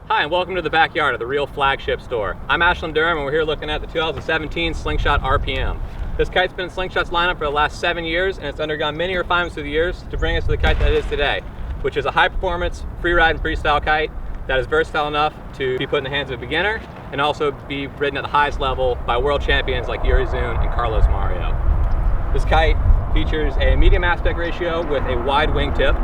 Hi, and welcome to the backyard of the Real Flagship Store. I'm Ashland Durham, and we're here looking at the 2017 Slingshot RPM. This kite's been in Slingshot's lineup for the last 7 years, and it's undergone many refinements through the years to bring us to the kite that it is today, which is a high-performance, free-ride and freestyle kite that is versatile enough to be put in the hands of a beginner and also be ridden at the highest level by world champions like Irs and Carlos Mario. This kite features a medium aspect ratio with a wide wingtip.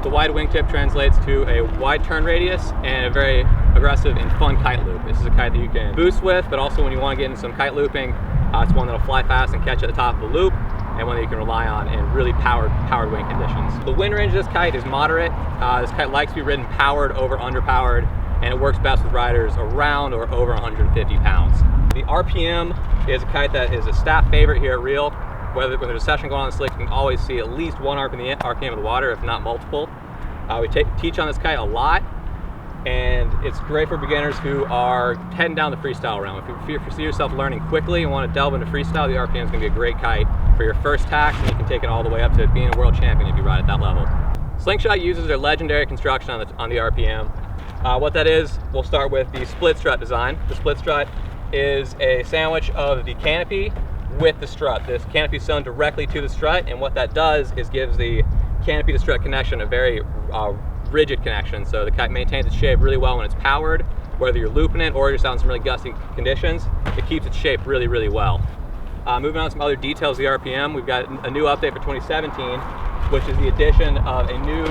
The wide wingtip translates to a wide turn radius and a very aggressive and fun kite loop. This is a kite that you can boost with, but also when you want to get into some kite looping, it's one that'll fly fast and catch at the top of the loop, and one that you can rely on in really powered wing conditions. The wind range of this kite is moderate. This kite likes to be ridden powered over underpowered, and it works best with riders around or over 150 pounds. The RPM is a kite that is a staff favorite here at Real. When there's a session going on in the slick, you can always see at least one RPM of the water, if not multiple. We teach on this kite a lot, and it's great for beginners who are heading down the freestyle realm. If you see yourself learning quickly and want to delve into freestyle, the RPM is going to be a great kite for your first tack, and you can take it all the way up to being a world champion if you ride at that level. Slingshot uses their legendary construction on the RPM. What that is, we'll start with the split strut design. The split strut is a sandwich of the canopy with the strut. This canopy is sewn directly to the strut, and what that does is gives the canopy to strut connection a very rigid connection, so the kite maintains its shape really well when it's powered. Whether you're looping it or you're out in some really gusty conditions, it keeps its shape really well. Moving on to some other details of the RPM, we've got a new update for 2017, which is the addition of a new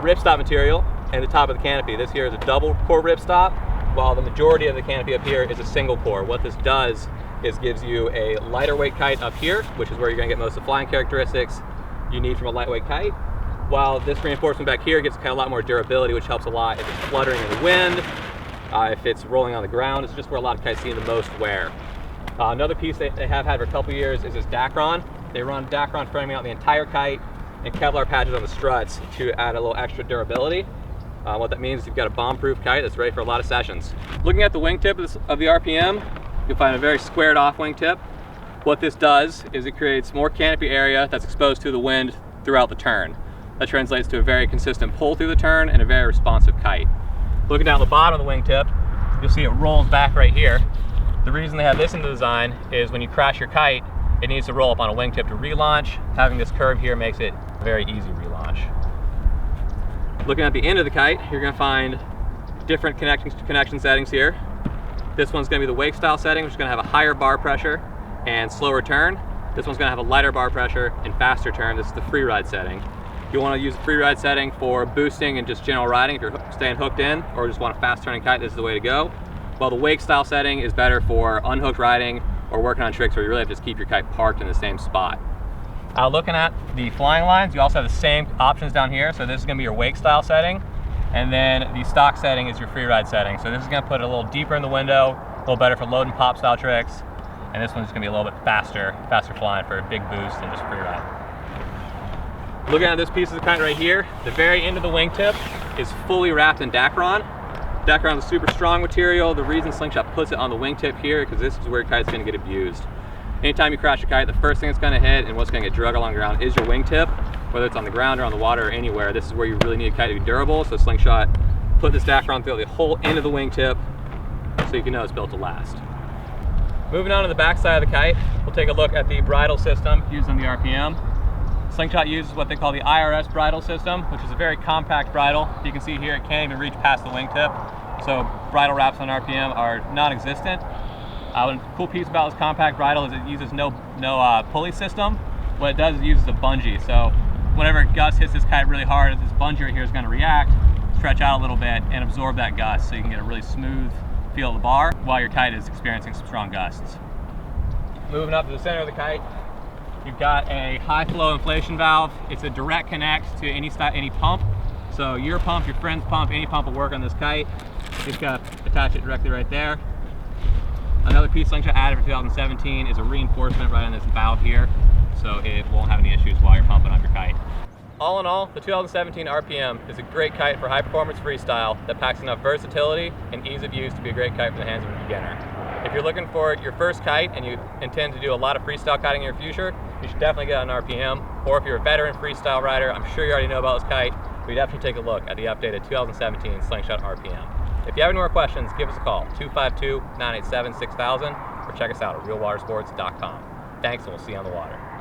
ripstop material in the top of the canopy. This here is a double core ripstop, while the majority of the canopy up here is a single core. What this does is gives you a lighter weight kite up here, which is where you're going to get most of the flying characteristics you need from a lightweight kite, while this reinforcement back here gives the kite a lot more durability, which helps a lot if it's fluttering in the wind, if it's rolling on the ground. It's just where a lot of kites see the most wear. Another piece they have had for a couple years is this Dacron. They run Dacron framing out the entire kite and Kevlar patches on the struts to add a little extra durability. What that means is you've got a bomb-proof kite that's ready for a lot of sessions. Looking at the wingtip of the RPM, you'll find a very squared off wingtip. What this does is it creates more canopy area that's exposed to the wind throughout the turn. That translates to a very consistent pull through the turn and a very responsive kite. Looking down the bottom of the wingtip, you'll see it rolls back right here. The reason they have this in the design is when you crash your kite, it needs to roll up on a wingtip to relaunch. Having this curve here makes it a very easy relaunch. Looking at the end of the kite, you're going to find different connection settings here. This one's going to be the wake style setting, which is going to have a higher bar pressure and slower turn. This one's going to have a lighter bar pressure and faster turn. This is the free ride setting. You want to use the free ride setting for boosting and just general riding if you're staying hooked in or just want a fast turning kite. This is the way to go. While the wake style setting is better for unhooked riding or working on tricks where you really have to just keep your kite parked in the same spot. Looking at the flying lines, you also have the same options down here. So this is going to be your wake style setting, and then the stock setting is your free ride setting. So this is going to put it a little deeper in the window, a little better for load and pop style tricks, and this one's going to be a little bit faster flying for a big boost and just free ride. Looking at this piece of the kite right here, the very end of the wingtip is fully wrapped in Dacron. Dacron is a super strong material. The reason Slingshot puts it on the wingtip here, because this is where your kite's going to get abused. Anytime you crash a kite, the first thing it's going to hit and what's going to get drug along the ground is your wingtip, whether it's on the ground or on the water or anywhere. This is where you really need a kite to be durable, so Slingshot put this Dacron through the whole end of the wingtip so you can know it's built to last. Moving on to the back side of the kite, we'll take a look at the bridle system used on the RPM. Slingshot uses what they call the Irs Bridle System, which is a very compact bridle. You can see here it can't even reach past the wingtip, so bridle wraps on RPM are non-existent. One cool piece about this compact bridle is it uses no pulley system. What it does is it uses a bungee, so whenever a gust hits this kite really hard, this bungee right here is going to react, stretch out a little bit, and absorb that gust so you can get a really smooth feel of the bar while your kite is experiencing some strong gusts. Moving up to the center of the kite, you've got a high flow inflation valve. It's a direct connect to any pump. So your pump, your friend's pump, any pump will work on this kite. You just got to attach it directly right there. Another piece Slingshot added for 2017 is a reinforcement right on this valve here, so it won't have any issues while you're pumping up your kite. All in all, the 2017 RPM is a great kite for high performance freestyle that packs enough versatility and ease of use to be a great kite for the hands of a beginner. If you're looking for your first kite and you intend to do a lot of freestyle kiting in your future, you should definitely get an RPM. Or if you're a veteran freestyle rider, I'm sure you already know about this kite, but you definitely take a look at the updated 2017 Slingshot RPM. If you have any more questions, give us a call, 252-987-6000, or check us out at realwatersports.com. Thanks, and we'll see you on the water.